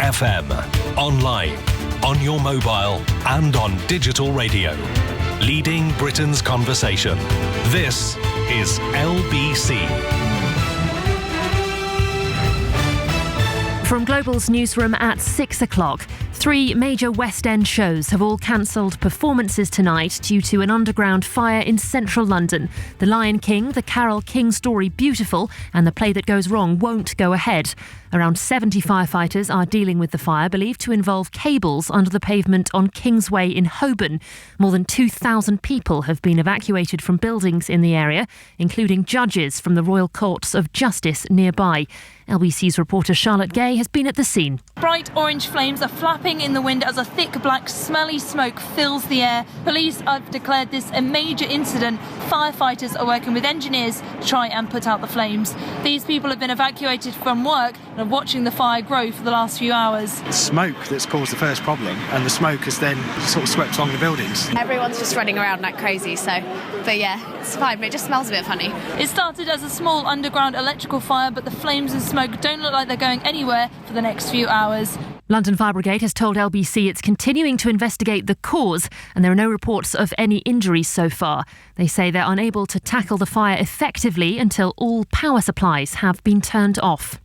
FM, online, on your mobile and on digital radio. Leading Britain's conversation. This is LBC. From Global's newsroom at 6 o'clock, 3 major West End shows have all cancelled performances tonight due to an underground fire in central London. The Lion King, the Carol King story Beautiful, and The Play That Goes Wrong won't go ahead. Around 70 firefighters are dealing with the fire, believed to involve cables under the pavement on Kingsway in Holborn. More than 2,000 people have been evacuated from buildings in the area, including judges from the Royal Courts of Justice nearby. LBC's reporter Charlotte Gay has been at the scene. Bright orange flames are flapping in the wind as a thick black smelly smoke fills the air. Police have declared this a major incident. Firefighters are working with engineers to try and put out the flames. These people have been evacuated from work and are watching the fire grow for the last few hours. Smoke that's caused the first problem, and the smoke has then sort of swept along the buildings. Everyone's just running around like crazy, but yeah, it's fine, but it just smells a bit funny. It started as a small underground electrical fire, but the flames and smoke don't look like they're going anywhere for the next few hours. London Fire Brigade has told LBC it's continuing to investigate the cause, and there are no reports of any injuries so far. They say they're unable to tackle the fire effectively until all power supplies have been turned off.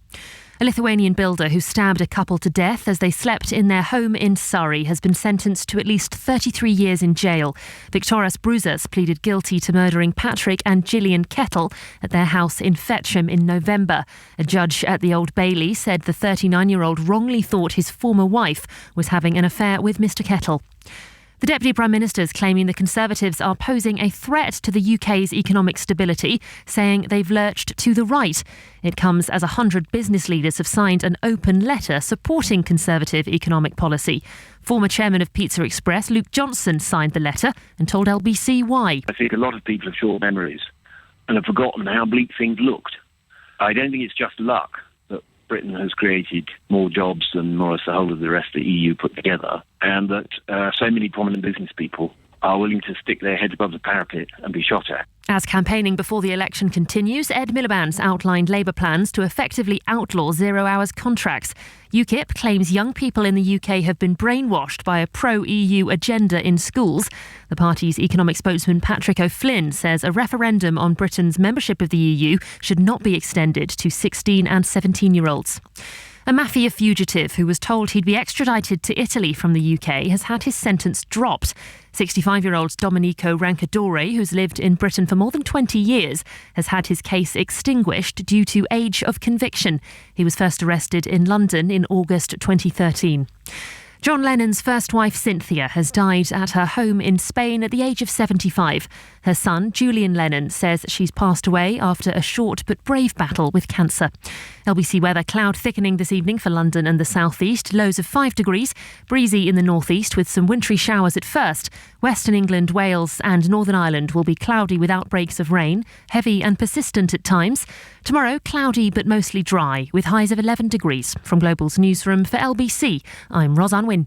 A Lithuanian builder who stabbed a couple to death as they slept in their home in Surrey has been sentenced to at least 33 years in jail. Viktoras Bruzas pleaded guilty to murdering Patrick and Gillian Kettle at their house in Fetcham in November. A judge at the Old Bailey said the 39-year-old wrongly thought his former wife was having an affair with Mr. Kettle. The Deputy Prime Minister is claiming the Conservatives are posing a threat to the UK's economic stability, saying they've lurched to the right. It comes as 100 business leaders have signed an open letter supporting Conservative economic policy. Former chairman of Pizza Express, Luke Johnson, signed the letter and told LBC why. I think a lot of people have short memories and have forgotten how bleak things looked. I don't think it's just luck that Britain has created more jobs than more or less the whole of the rest of the EU put together, and that so many prominent business people are willing to stick their heads above the parapet and be shot at. As campaigning before the election continues, Ed Miliband's outlined Labour plans to effectively outlaw zero-hours contracts. UKIP claims young people in the UK have been brainwashed by a pro-EU agenda in schools. The party's economic spokesman Patrick O'Flynn says a referendum on Britain's membership of the EU should not be extended to 16 and 17-year-olds. A mafia fugitive who was told he'd be extradited to Italy from the UK has had his sentence dropped. 65-year-old Domenico Rancadore, who's lived in Britain for more than 20 years, has had his case extinguished due to age of conviction. He was first arrested in London in August 2013. John Lennon's first wife, Cynthia, has died at her home in Spain at the age of 75. Her son, Julian Lennon, says she's passed away after a short but brave battle with cancer. LBC weather: cloud thickening this evening for London and the southeast. Lows of 5 degrees. Breezy in the northeast with some wintry showers at first. Western England, Wales and Northern Ireland will be cloudy with outbreaks of rain, heavy and persistent at times. Tomorrow, cloudy but mostly dry with highs of 11 degrees. From Global's newsroom for LBC, I'm Rosanne Wynne.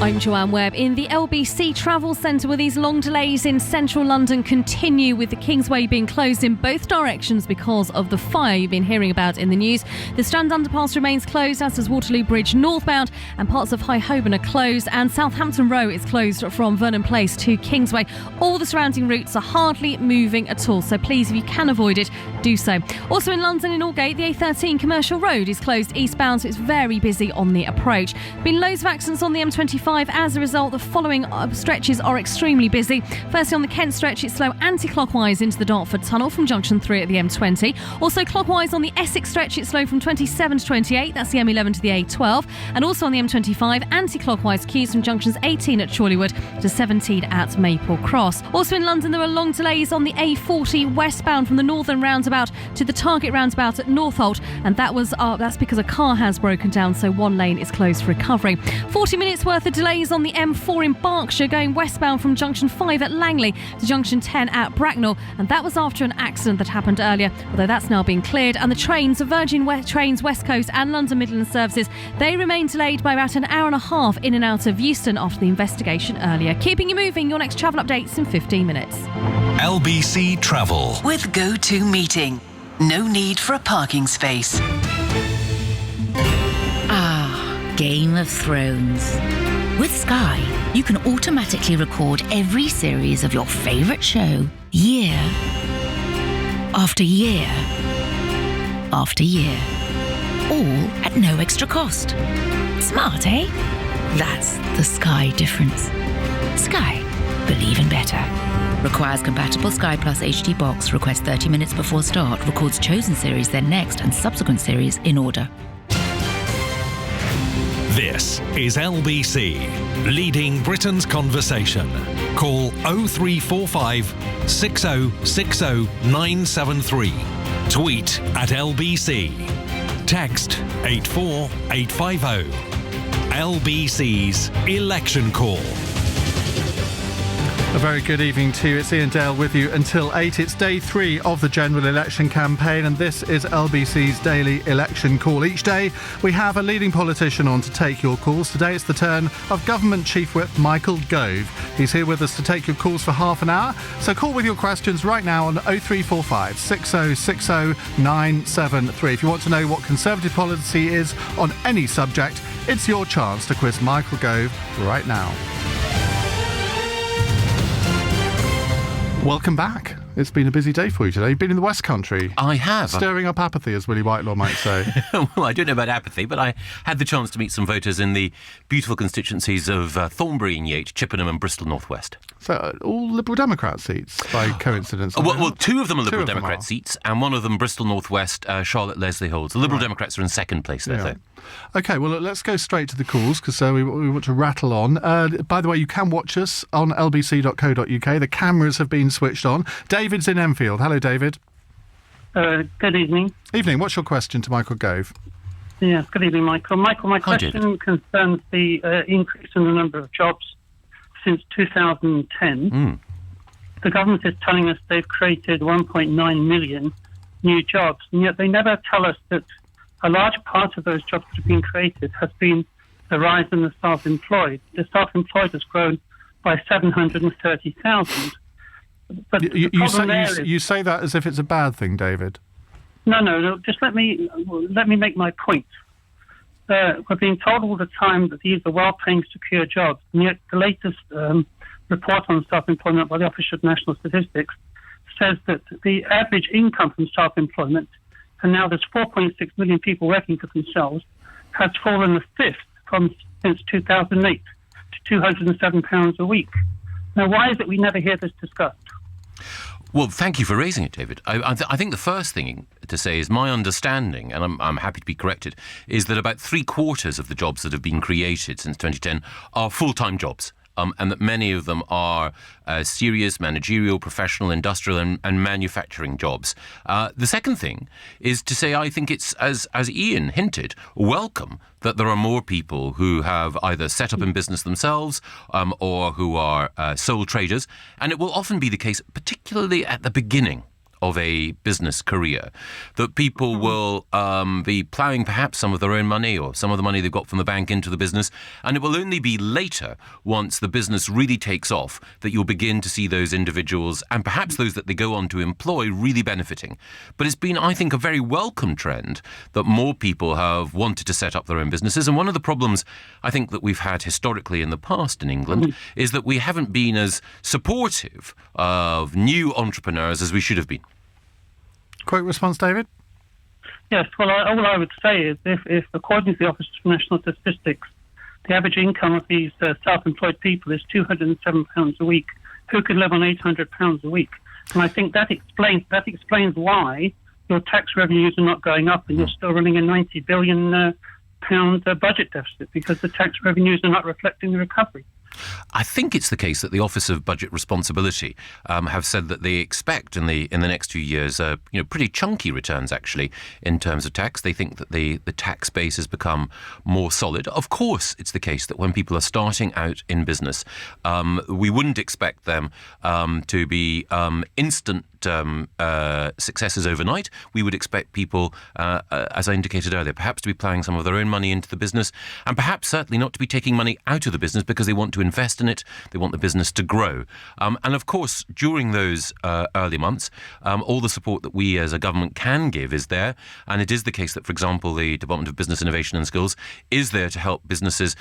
I'm Joanne Webb in the LBC Travel Centre, where these long delays in central London continue, with the Kingsway being closed in both directions because of the fire you've been hearing about in the news. The Strand Underpass remains closed, as does Waterloo Bridge northbound, and parts of High Holborn are closed, and Southampton Row is closed from Vernon Place to Kingsway. All the surrounding routes are hardly moving at all, so please, if you can avoid it, do so. Also in London, in Aldgate, the A13 Commercial Road is closed eastbound, so it's very busy on the approach. Been loads of accidents on the M25. As a result, the following stretches are extremely busy. Firstly, on the Kent stretch, it's slow anti-clockwise into the Dartford Tunnel from junction 3 at the M20. Also clockwise on the Essex stretch, it's slow from 27 to 28. That's the M11 to the A12. And also on the M25, anti-clockwise queues from junctions 18 at Chorleywood to 17 at Maple Cross. Also in London, there are long delays on the A40 westbound from the Northern roundabout to the Target roundabout at Northolt, and that's because a car has broken down, so one lane is closed for recovery. 40 minutes worth of delays on the M4 in Berkshire, going westbound from junction 5 at Langley to junction 10 at Bracknell, and that was after an accident that happened earlier, although that's now been cleared. And the trains, Virgin Trains West Coast and London Midland services, they remain delayed by about an hour and a half in and out of Euston after the investigation earlier. Keeping you moving, your next travel updates in 15 minutes. LBC Travel. With Go2 Meeting. No need for a parking space. Game of Thrones. With Sky, you can automatically record every series of your favourite show year after year after year, all at no extra cost. Smart, eh? That's the Sky difference. Sky. Believe in better. Requires compatible Sky Plus HD box. Request 30 minutes before start. Records chosen series, then next, and subsequent series in order. This is LBC, leading Britain's conversation. Call 0345 6060 973. Tweet at LBC. Text 84850. LBC's Election Call. A very good evening to you. It's Ian Dale with you until 8. It's day 3 of the general election campaign, and this is LBC's daily election call. Each day we have a leading politician on to take your calls. Today it's the turn of Government Chief Whip Michael Gove. He's here with us to take your calls for half an hour. So call with your questions right now on 0345 6060 973. If you want to know what Conservative policy is on any subject, it's your chance to quiz Michael Gove right now. Welcome back. It's been a busy day for you today. You've been in the West Country. I have. Stirring up apathy, as Willie Whitelaw might say. Well, I don't know about apathy, but I had the chance to meet some voters in the beautiful constituencies of Thornbury and Yate, Chippenham and Bristol North West. So, all Liberal Democrat seats, by coincidence? Well, two of them are Liberal Democrat seats, and one of them, Bristol North West, Charlotte Leslie holds. The Liberal Democrats are in second place there, though. OK, well, let's go straight to the calls, because we want to rattle on. By the way, you can watch us on lbc.co.uk. The cameras have been switched on. David's in Enfield. Hello, David. Good evening. Evening. What's your question to Michael Gove? Yes, good evening, Michael. Michael, my question concerns the increase in the number of jobs since 2010. The government is telling us they've created 1.9 million new jobs, and yet they never tell us that a large part of those jobs that have been created has been the rise in the self-employed. The self-employed has grown by 730,000. But you say that as if it's a bad thing, David. No. Just let me make my point. We're being told all the time that these are well-paying, secure jobs, and yet the latest report on self-employment by the Office of National Statistics says that the average income from self-employment, and now there's 4.6 million people working for themselves, has fallen a fifth since 2008 to £207 a week. Now, why is it we never hear this discussed? Well, thank you for raising it, David. I think the first thing to say is my understanding, and I'm happy to be corrected, is that about 3/4 of the jobs that have been created since 2010 are full-time jobs. And that many of them are serious managerial, professional, industrial and manufacturing jobs. The second thing is to say I think it's, as Ian hinted, welcome that there are more people who have either set up in business themselves or who are sole traders. And it will often be the case, particularly at the beginning of a business career, that people will be ploughing perhaps some of their own money or some of the money they've got from the bank into the business, and it will only be later, once the business really takes off, that you'll begin to see those individuals, and perhaps those that they go on to employ, really benefiting. But it's been, I think, a very welcome trend that more people have wanted to set up their own businesses, and one of the problems I think that we've had historically in the past in England is that we haven't been as supportive of new entrepreneurs as we should have been. Quick response, David? Yes, well, all I would say is if according to the Office of National Statistics, the average income of these self-employed people is £207 a week, who could live on £800 a week? And I think that explains why your tax revenues are not going up and you're still running a £90 billion pound budget deficit, because the tax revenues are not reflecting the recovery. I think it's the case that the Office of Budget Responsibility have said that they expect in the next few years pretty chunky returns, actually, in terms of tax. They think that the tax base has become more solid. Of course, it's the case that when people are starting out in business, we wouldn't expect them to be instant successes overnight. We would expect people, as I indicated earlier, perhaps to be ploughing some of their own money into the business, and perhaps certainly not to be taking money out of the business because they want to invest in it, they want the business to grow. And of course, during those early months, all the support that we as a government can give is there, and it is the case that, for example, the Department of Business Innovation and Skills is there to help businesses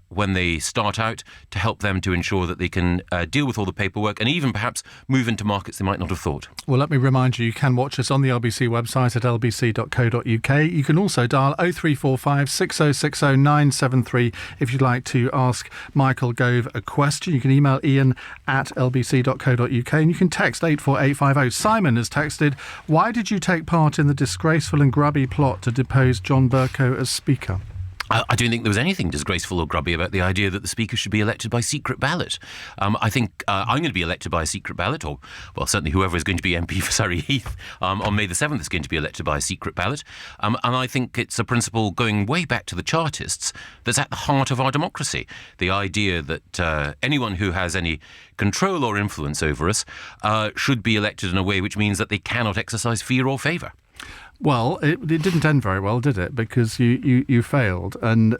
when they start out, to help them to ensure that they can deal with all the paperwork and even perhaps move into markets they might not have thought. Well, let me remind you can watch us on the LBC website at lbc.co.uk. You can also dial 0345 6060 973 if you'd like to ask Michael Gove a question. You can email ian@lbc.co.uk and you can text 84850. Simon has texted, why did you take part in the disgraceful and grubby plot to depose John Bercow as Speaker? I don't think there was anything disgraceful or grubby about the idea that the Speaker should be elected by secret ballot. I think I'm going to be elected by a secret ballot, or, well, certainly whoever is going to be MP for Surrey Heath on May the 7th is going to be elected by a secret ballot. And I think it's a principle going way back to the Chartists that's at the heart of our democracy. The idea that anyone who has any control or influence over us should be elected in a way which means that they cannot exercise fear or favour. Well, it didn't end very well, did it? Because you failed. And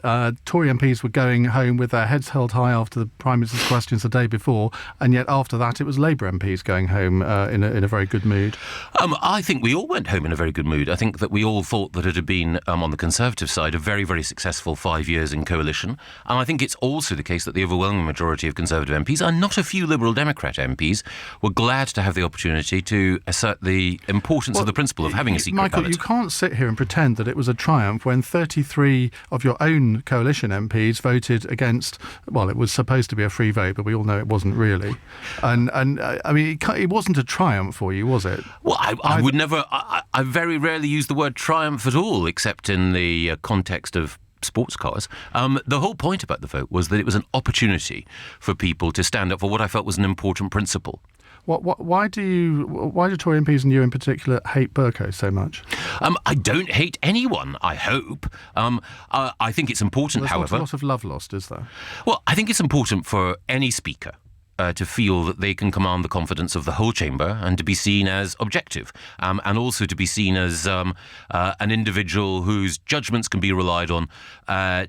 Tory MPs were going home with their heads held high after the Prime Minister's questions the day before, and yet after that it was Labour MPs going home in a very good mood. I think we all went home in a very good mood. I think that we all thought that it had been, on the Conservative side, a very, very successful 5 years in coalition. And I think it's also the case that the overwhelming majority of Conservative MPs, and not a few Liberal Democrat MPs, were glad to have the opportunity to assert the importance of the principle of having a secret ballot. You can't sit here and pretend that it was a triumph when 33 of your own coalition MPs voted against, well, it was supposed to be a free vote, but we all know it wasn't really. And I mean, it wasn't a triumph for you, was it? Well, I would never, I very rarely use the word triumph at all, except in the context of sports cars. The whole point about the vote was that it was an opportunity for people to stand up for what I felt was an important principle. Why do Tory MPs and you in particular hate Bercow so much? I don't hate anyone, I hope. I think it's important, however... There's a lot of love lost, is there? Well, I think it's important for any speaker to feel that they can command the confidence of the whole chamber and to be seen as objective, and also to be seen as an individual whose judgments can be relied on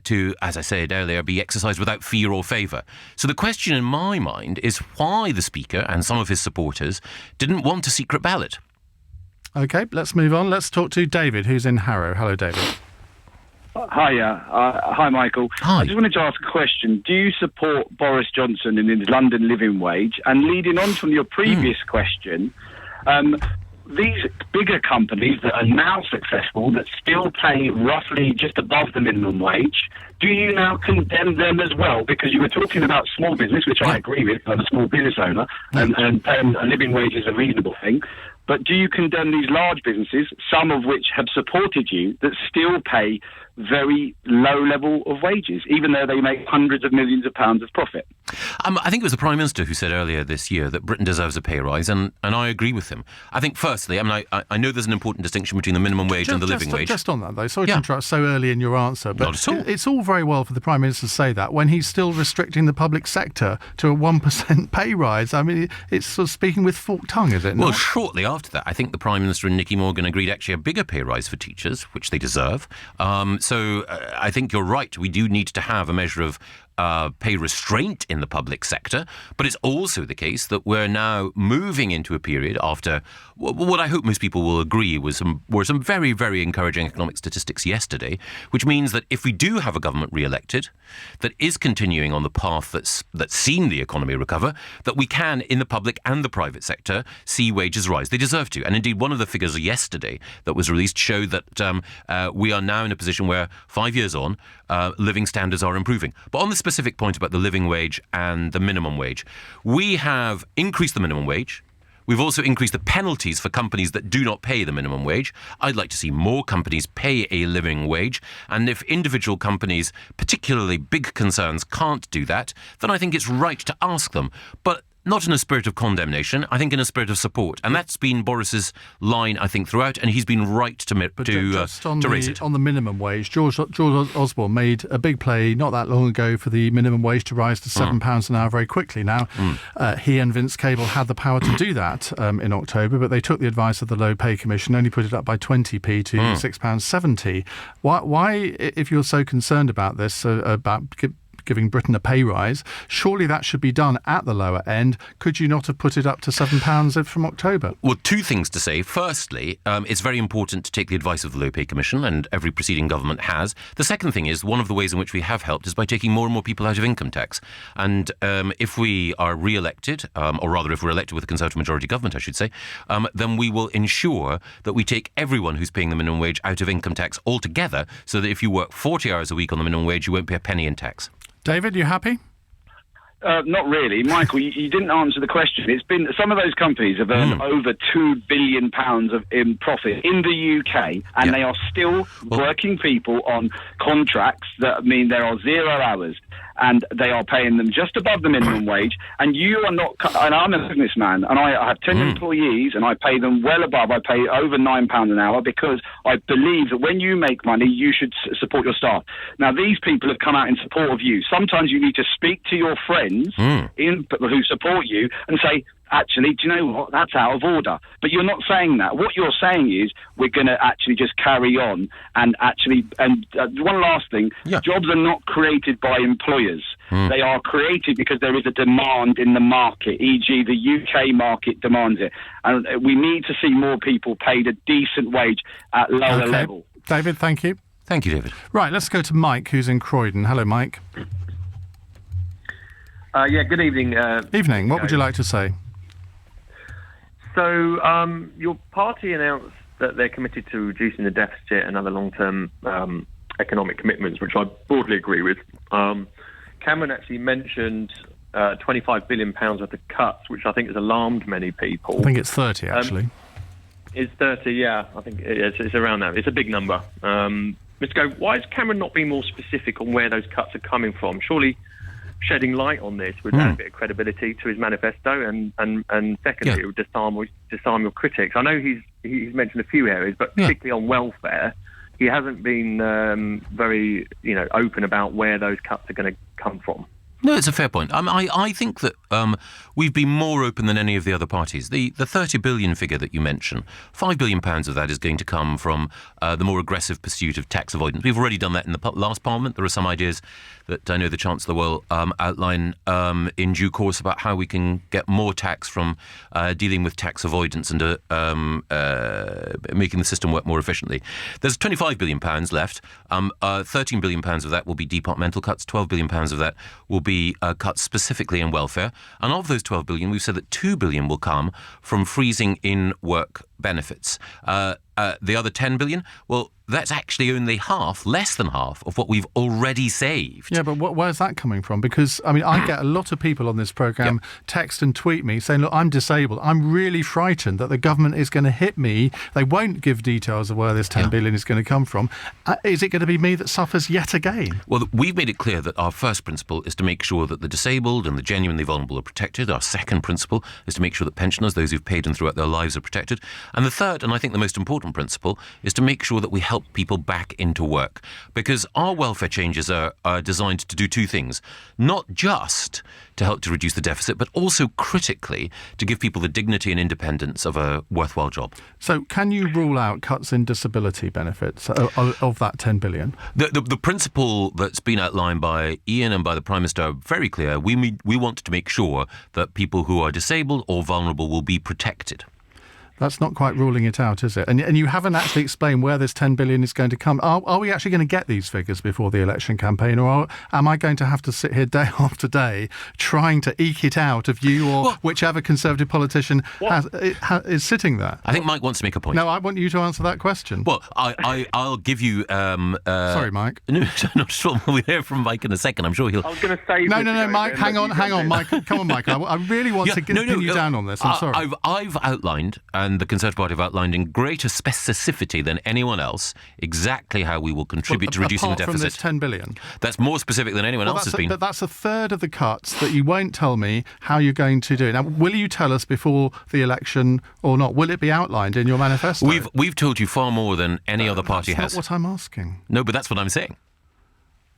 to, as I said earlier, be exercised without fear or favour. So the question in my mind is why the Speaker and some of his supporters didn't want a secret ballot. OK, let's move on. Let's talk to David, who's in Harrow. Hello, David. Hi, Michael. Hi. I just wanted to ask a question. Do you support Boris Johnson in his London living wage? And leading on from your previous question, these bigger companies that are now successful, that still pay roughly just above the minimum wage, do you now condemn them as well? Because you were talking about small business, which I agree with, I'm a small business owner, and paying a living wage is a reasonable thing. But do you condemn these large businesses, some of which have supported you, that still pay very low level of wages, even though they make hundreds of millions of pounds of profit? I think it was the Prime Minister who said earlier this year that Britain deserves a pay rise, and I agree with him. I think, firstly, I know there's an important distinction between the minimum wage and the living wage. Just on that, though, sorry to interrupt so early in your answer, but not at all. It's all very well for the Prime Minister to say that when he's still restricting the public sector to a 1% pay rise. I mean, it's sort of speaking with forked tongue, is it not? Well, shortly after that, I think the Prime Minister and Nicky Morgan agreed actually a bigger pay rise for teachers, which they deserve. So I think you're right. We do need to have a measure of pay restraint in the public sector, but it's also the case that we're now moving into a period after what I hope most people will agree were some very, very encouraging economic statistics yesterday, which means that if we do have a government re-elected that is continuing on the path that's seen the economy recover, that we can, in the public and the private sector, see wages rise. They deserve to. And indeed, one of the figures yesterday that was released showed that we are now in a position where 5 years on, living standards are improving. But on the specific point about the living wage and the minimum wage, we have increased the minimum wage. We've also increased the penalties for companies that do not pay the minimum wage. I'd like to see more companies pay a living wage. And if individual companies, particularly big concerns, can't do that, then I think it's right to ask them. But Not in a spirit of condemnation, I think in a spirit of support. And that's been Boris's line, I think, throughout, and he's been right to raise it. On the minimum wage, George Osborne made a big play not that long ago for the minimum wage to rise to £7 an hour very quickly. Now, he and Vince Cable had the power to do that in October, but they took the advice of the Low Pay Commission, only put it up by 20p to £6.70. Why, if you're so concerned about this, about giving Britain a pay rise, surely that should be done at the lower end. Could you not have put it up to £7 from October? Well, two things to say. Firstly, it's very important to take the advice of the Low Pay Commission, and every preceding government has. The second thing is, one of the ways in which we have helped is by taking more and more people out of income tax. And if we are re-elected, or rather if we're elected with a Conservative majority government, I should say, then we will ensure that we take everyone who's paying the minimum wage out of income tax altogether, so that if you work 40 hours a week on the minimum wage, you won't pay a penny in tax. David, you happy? Not really. Michael, you didn't answer the question. It's been some of those companies have earned over £2 billion in profit in the UK, and they are still working people on contracts that mean there are 0 hours, and they are paying them just above the minimum wage, and you are not... And I'm a businessman, and I have 10 employees, and I pay them well above. I pay over £9 an hour because I believe that when you make money, you should support your staff. Now, these people have come out in support of you. Sometimes you need to speak to your friends who support you and say, actually, do you know what? That's out of order. But you're not saying that. What you're saying is we're going to actually just carry on and actually... And one last thing, jobs are not created by employers. They are created because there is a demand in the market, e.g. the UK market demands it. And we need to see more people paid a decent wage at lower level. David, thank you. Thank you, David. Right, let's go to Mike, who's in Croydon. Hello, Mike. Good evening. Evening. What would you like to say? So, your party announced that they're committed to reducing the deficit and other long-term economic commitments, which I broadly agree with. Cameron actually mentioned £25 billion worth of cuts, which I think has alarmed many people. I think it's 30, actually. It's 30, yeah. I think it's around that. It's a big number. Mr. Gove, why is Cameron not being more specific on where those cuts are coming from? Surely shedding light on this would add a bit of credibility to his manifesto, and secondly, it would disarm your critics. I know he's mentioned a few areas, but particularly on welfare, he hasn't been very open about where those cuts are going to come from. No, it's a fair point. I think that we've been more open than any of the other parties. The 30 billion figure that you mentioned, £5 billion of that is going to come from the more aggressive pursuit of tax avoidance. We've already done that in the last Parliament. There are some ideas that I know the Chancellor will outline in due course about how we can get more tax from dealing with tax avoidance and making the system work more efficiently. There's £25 billion left. £13 billion of that will be departmental cuts. £12 billion of that will be cuts specifically in welfare. And of those 12 billion, we've said that 2 billion will come from freezing in work benefits. The other 10 billion, well, that's actually only less than half of what we've already saved. Yeah, but where's that coming from? Because, I get a lot of people on this programme text and tweet me saying, look, I'm disabled. I'm really frightened that the government is going to hit me. They won't give details of where this 10 billion is going to come from. Is it going to be me that suffers yet again? Well, we've made it clear that our first principle is to make sure that the disabled and the genuinely vulnerable are protected. Our second principle is to make sure that pensioners, those who've paid in throughout their lives, are protected. And the third, and I think the most important principle, is to make sure that we help people back into work. Because our welfare changes are designed to do two things. Not just to help to reduce the deficit, but also critically to give people the dignity and independence of a worthwhile job. So can you rule out cuts in disability benefits of that 10 billion? The principle that's been outlined by Ian and by the Prime Minister are very clear. We want to make sure that people who are disabled or vulnerable will be protected. That's not quite ruling it out, is it? And you haven't actually explained where this 10 billion is going to come. Are we actually going to get these figures before the election campaign, or am I going to have to sit here day after day trying to eke it out of you or whichever Conservative politician is sitting there? I think Mike wants to make a point. No, I want you to answer that question. Well, I'll give you... Sorry, Mike. No, not sure. We'll hear from Mike in a second. I'm sure he'll... I was going to say... No, Mike, hang on, Mike. Come on, Mike. I really want to pin you down on this. I'm sorry. I've outlined... and the Conservative Party have outlined in greater specificity than anyone else exactly how we will contribute to reducing the deficit. From this 10 billion? That's more specific than anyone else has been. But that's a third of the cuts that you won't tell me how you're going to do. Now, will you tell us before the election or not? Will it be outlined in your manifesto? We've told you far more than any other party has. That's not what I'm asking. No, but that's what I'm saying.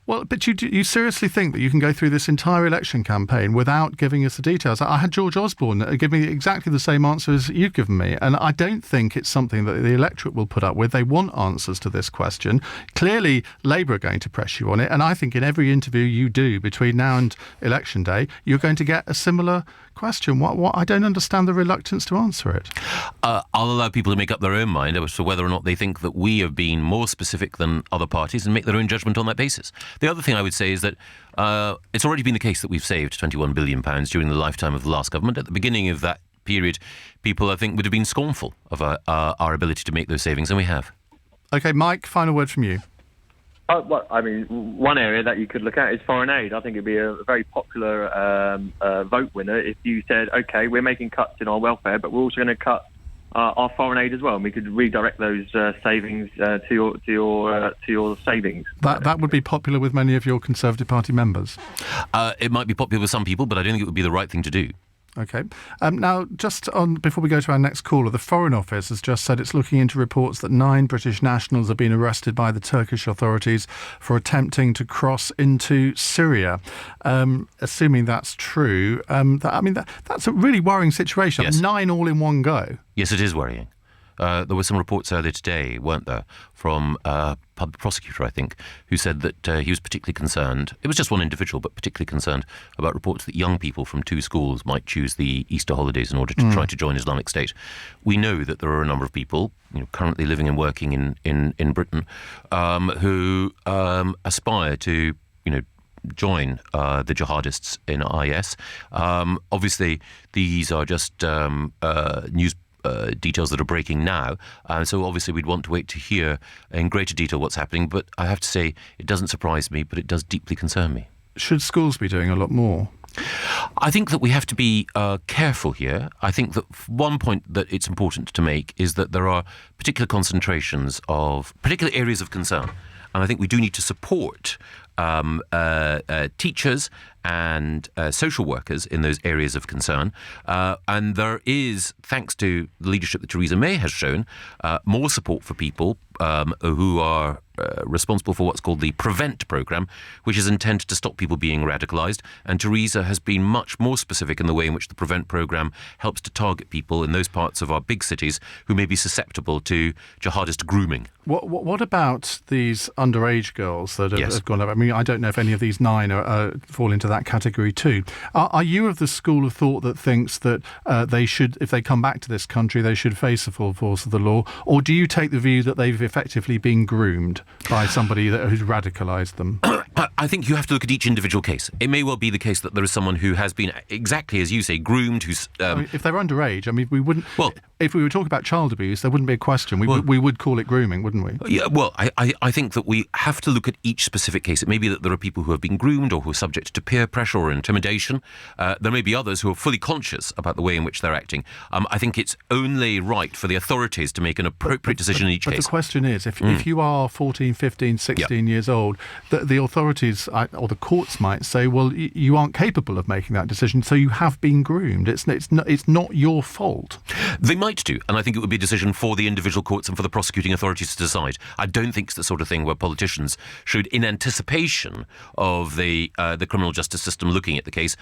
Well, but you seriously think that you can go through this entire election campaign without giving us the details? I had George Osborne give me exactly the same answer as you've given me, and I don't think it's something that the electorate will put up with. They want answers to this question. Clearly, Labour are going to press you on it, and I think in every interview you do between now and election day, you're going to get a similar question. What? I don't understand the reluctance to answer it. I'll allow people to make up their own mind as to whether or not they think that we have been more specific than other parties and make their own judgment on that basis. The other thing I would say is that it's already been the case that we've saved £21 billion during the lifetime of the last government. At the beginning of that period, people, I think, would have been scornful of our ability to make those savings, and we have. OK, Mike, final word from you. Well, I mean, one area that you could look at is foreign aid. I think it'd be a very popular vote winner if you said, OK, we're making cuts in our welfare, but we're also going to cut our foreign aid as well, and we could redirect those savings to your savings. That would be popular with many of your Conservative Party members. It might be popular with some people, but I don't think it would be the right thing to do. OK. Now, just on before we go to our next caller, the Foreign Office has just said it's looking into reports that 9 British nationals have been arrested by the Turkish authorities for attempting to cross into Syria. Assuming that's true, that's a really worrying situation. Yes. 9 all in one go. Yes, it is worrying. There were some reports earlier today, weren't there, from a public prosecutor, I think, who said that he was particularly concerned. It was just one individual, but particularly concerned about reports that young people from 2 schools might choose the Easter holidays in order to try to join Islamic State. We know that there are a number of people, currently living and working in Britain, who aspire to, join the jihadists in IS. Obviously, these are just news details that are breaking now, so obviously we'd want to wait to hear in greater detail what's happening, but I have to say it doesn't surprise me, but it does deeply concern me. Should schools be doing a lot more? I think that we have to be careful here. I think that one point that it's important to make is that there are particular concentrations of particular areas of concern, and I think we do need to support teachers and social workers in those areas of concern. And there is, thanks to the leadership that Theresa May has shown, more support for people who are responsible for what's called the Prevent programme, which is intended to stop people being radicalised. And Theresa has been much more specific in the way in which the Prevent programme helps to target people in those parts of our big cities who may be susceptible to jihadist grooming. What about these underage girls that have gone up? I mean, I don't know if any of these 9 fall into that category too. Are you of the school of thought that thinks that they should, if they come back to this country, they should face the full force of the law? Or do you take the view that they've effectively been groomed by somebody who's radicalised them? I think you have to look at each individual case. It may well be the case that there is someone who has been, exactly as you say, groomed, who's... if they're underage, I mean, we wouldn't... Well, if we were talking about child abuse, there wouldn't be a question. We would call it grooming, wouldn't we? Yeah, well, I think that we have to look at each specific case. It may be that there are people who have been groomed or who are subject to peer pressure or intimidation. There may be others who are fully conscious about the way in which they're acting. I think it's only right for the authorities to make an appropriate decision in each case. But the question is, if you are 14, 15, 16 years old, the authorities or the courts might say, well, you aren't capable of making that decision, so you have been groomed. It's not your fault. They might do, and I think it would be a decision for the individual courts and for the prosecuting authorities to decide. I don't think it's the sort of thing where politicians should, in anticipation of the criminal justice system looking at the case,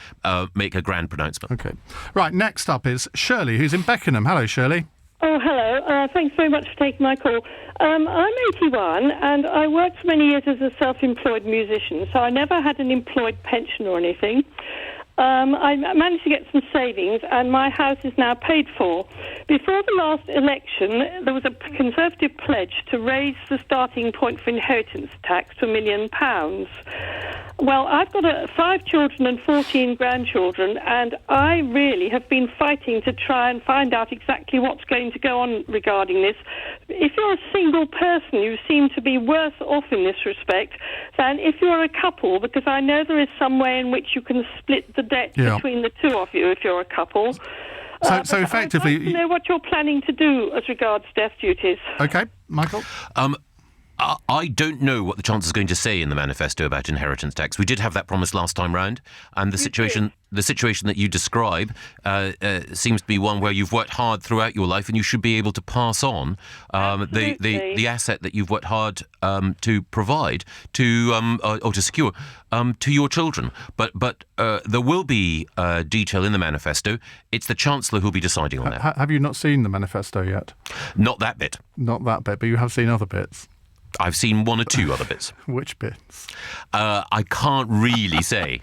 make a grand pronouncement. OK. Right, next up is Shirley, who's in Beckenham. Hello, Shirley. Oh, hello. Thanks very much for taking my call. I'm 81 and I worked for many years as a self-employed musician, so I never had an employed pension or anything. I managed to get some savings and my house is now paid for. Before the last election, there was a Conservative pledge to raise the starting point for inheritance tax to £1 million. Well, I've got 5 children and 14 grandchildren, and I really have been fighting to try and find out exactly what's going to go on regarding this. If you're a single person, you seem to be worse off in this respect than if you're a couple, because I know there is some way in which you can split the debt between the two of you if you're a couple. So effectively... I'd like to know what you're planning to do as regards death duties. OK, Michael? I don't know what the Chancellor's going to say in the manifesto about inheritance tax. We did have that promise last time round, and the situation that you describe seems to be one where you've worked hard throughout your life, and you should be able to pass on the asset that you've worked hard to provide to or to secure to your children. But there will be detail in the manifesto. It's the Chancellor who'll be deciding on that. Have you not seen the manifesto yet? Not that bit. Not that bit, but you have seen other bits. I've seen one or two other bits. Which bits? I can't really say.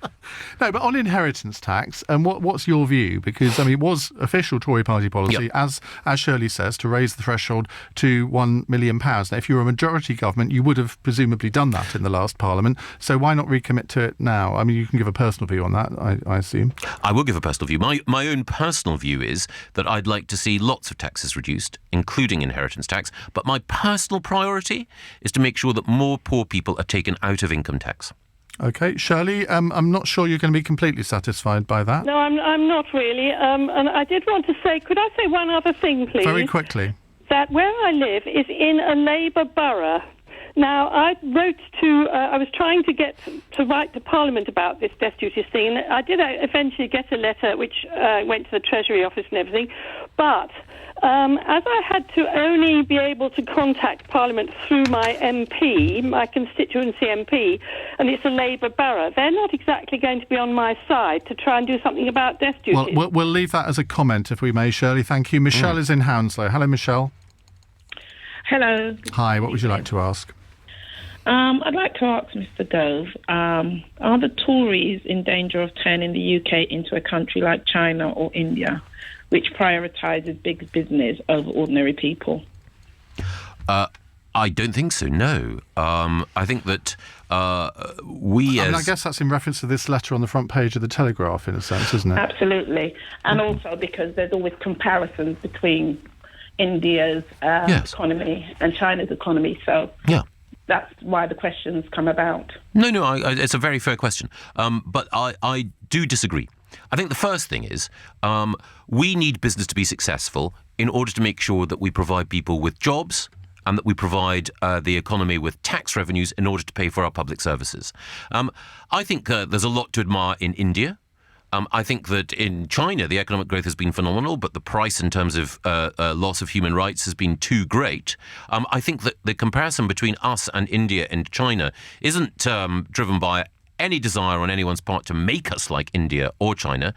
No, but on inheritance tax, and what's your view? Because, I mean, it was official Tory party policy, as Shirley says, to raise the threshold to £1 million. Now, if you were a majority government, you would have presumably done that in the last Parliament. So why not recommit to it now? I mean, you can give a personal view on that, I assume. I will give a personal view. My own personal view is that I'd like to see lots of taxes reduced, including inheritance tax. But my personal priority is to make sure that more poor people are taken out of income tax. OK. Shirley, I'm not sure you're going to be completely satisfied by that. No, I'm not really. And I did want to say, could I say one other thing, please? Very quickly. That where I live is in a Labour borough. Now, I was trying to write to Parliament about this death duty thing, and I did eventually get a letter which went to the Treasury office and everything, but as I had to only be able to contact Parliament through my MP, my constituency MP, and it's a Labour borough, they're not exactly going to be on my side to try and do something about death duty. Well, we'll leave that as a comment, if we may, Shirley. Thank you. Michelle is in Hounslow. Hello, Michelle. Hello. Hi, what would you like to ask? I'd like to ask Mr. Gove, are the Tories in danger of turning the UK into a country like China or India, which prioritises big business over ordinary people? I don't think so, no. I think that I guess that's in reference to this letter on the front page of the Telegraph, in a sense, isn't it? Absolutely. And also because there's always comparisons between India's economy and China's economy, so... Yeah. That's why the questions come about. No, it's a very fair question. But I do disagree. I think the first thing is we need business to be successful in order to make sure that we provide people with jobs and that we provide the economy with tax revenues in order to pay for our public services. I think there's a lot to admire in India. I think that in China, the economic growth has been phenomenal, but the price in terms of loss of human rights has been too great. I think that the comparison between us and India and China isn't driven by any desire on anyone's part to make us like India or China.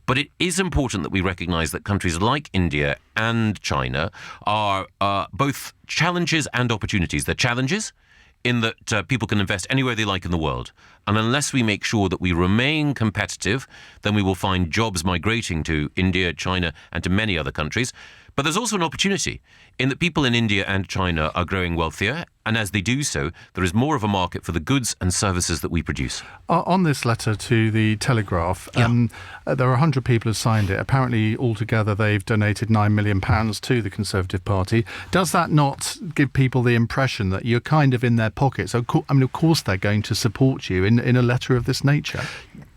But it is important that we recognise that countries like India and China are both challenges and opportunities. They're challenges in that people can invest anywhere they like in the world. And unless we make sure that we remain competitive, then we will find jobs migrating to India, China, and to many other countries. But there's also an opportunity in that people in India and China are growing wealthier, and as they do so, there is more of a market for the goods and services that we produce. On this letter to the Telegraph, there are 100 people who signed it. Apparently, altogether, they've donated £9 million to the Conservative Party. Does that not give people the impression that you're kind of in their pockets? Of course they're going to support you in a letter of this nature.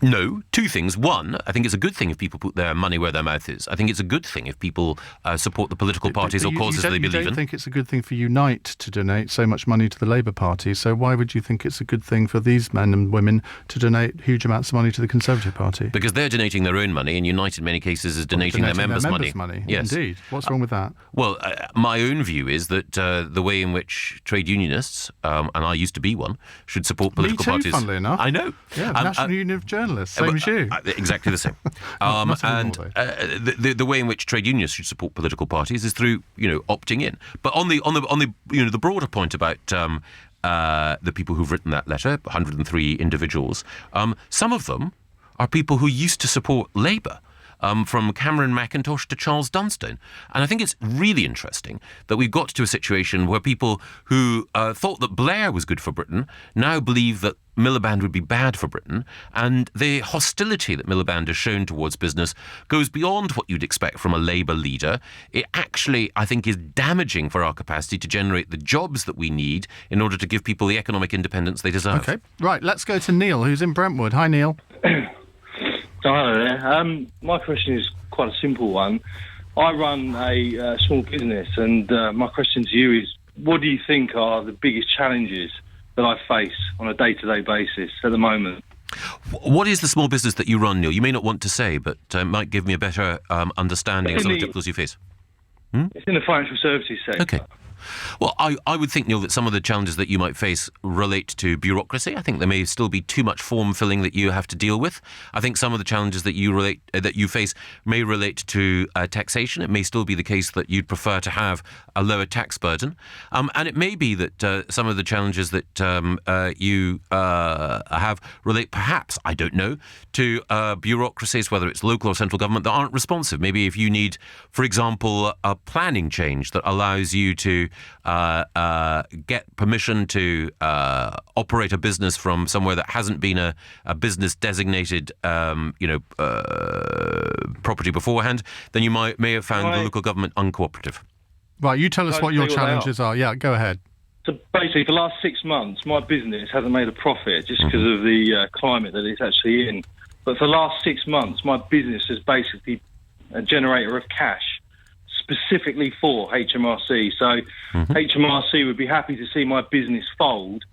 No, two things. One, I think it's a good thing if people put their money where their mouth is. I think it's a good thing if people support the political parties or causes they believe in. You don't think it's a good thing for Unite to donate so much money to the Labour Party, so why would you think it's a good thing for these men and women to donate huge amounts of money to the Conservative Party? Because they're donating their own money, and Unite in many cases is donating their members' money. Yes. Indeed. What's wrong with that? Well, my own view is that the way in which trade unionists, and I used to be one, should support political Me too, parties. Funnily enough. I know. Yeah, National Union of Journalists, same as you. Exactly the same. The way in which trade unionists should support political parties is through, opting in. But on the broader point about the people who've written that letter, 103 individuals, some of them are people who used to support Labour. From Cameron McIntosh to Charles Dunstone. And I think it's really interesting that we've got to a situation where people who thought that Blair was good for Britain now believe that Miliband would be bad for Britain, and the hostility that Miliband has shown towards business goes beyond what you'd expect from a Labour leader. It actually, I think, is damaging for our capacity to generate the jobs that we need in order to give people the economic independence they deserve. OK, right, let's go to Neil, who's in Brentwood. Hi, Neil. So hello there. My question is quite a simple one. I run a small business, and my question to you is, what do you think are the biggest challenges that I face on a day-to-day basis at the moment? What is the small business that you run, Neil? You may not want to say, but might give me a better understanding of some of the difficulties you face. It's in the financial services sector. Okay. Well, I would think, Neil, that some of the challenges that you might face relate to bureaucracy. I think there may still be too much form filling that you have to deal with. I think some of the challenges that you face may relate to taxation. It may still be the case that you'd prefer to have a lower tax burden. And it may be that some of the challenges that you have relate, perhaps, I don't know, to bureaucracies, whether it's local or central government, that aren't responsive. Maybe if you need, for example, a planning change that allows you to get permission to operate a business from somewhere that hasn't been a business designated, property beforehand, then you may have found the local government uncooperative. Right, you tell us what your challenges are. Yeah, go ahead. So basically, for the last 6 months, my business hasn't made a profit just because of the climate that it's actually in. But for the last 6 months, my business is basically a generator of cash, specifically for HMRC. So HMRC would be happy to see my business fold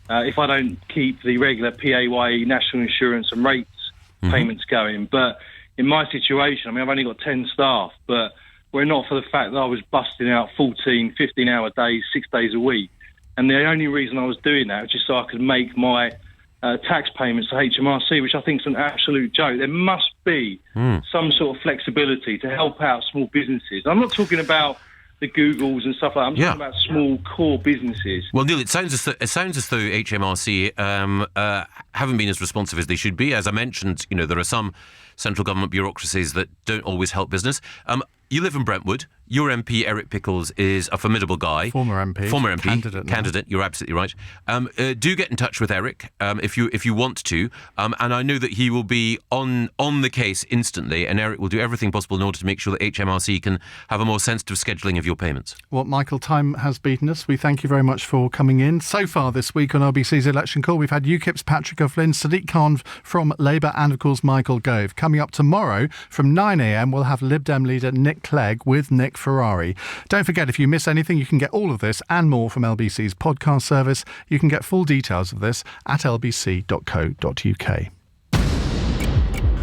if I don't keep the regular PAYE, national insurance and rates payments going. But in my situation, I mean, I've only got 10 staff, but were it not for the fact that I was busting out 14, 15-hour days, 6 days a week. And the only reason I was doing that was just so I could make my tax payments to HMRC, which I think is an absolute joke. There must be some sort of flexibility to help out small businesses. I'm not talking about the Googles and stuff like that. I'm talking about small core businesses. Well, Neil, it sounds as though HMRC haven't been as responsive as they should be. As I mentioned, there are some central government bureaucracies that don't always help business. You live in Brentwood. Your MP, Eric Pickles, is a formidable guy. Former MP. Candidate, you're absolutely right. Do get in touch with Eric if you want to. And I know that he will be on the case instantly, and Eric will do everything possible in order to make sure that HMRC can have a more sensitive scheduling of your payments. Well, Michael, time has beaten us. We thank you very much for coming in. So far this week on LBC's Election Call, we've had UKIP's Patrick O'Flynn, Sadiq Khan from Labour, and, of course, Michael Gove. Coming up tomorrow from 9 a.m, we'll have Lib Dem leader Nick Clegg with Nick Ferrari. Don't forget, if you miss anything, you can get all of this and more from LBC's podcast service. You can get full details of this at lbc.co.uk.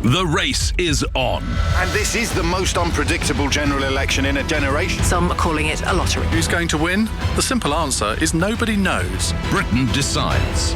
The race is on. And this is the most unpredictable general election in a generation. Some are calling it a lottery. Who's going to win? The simple answer is nobody knows. Britain decides.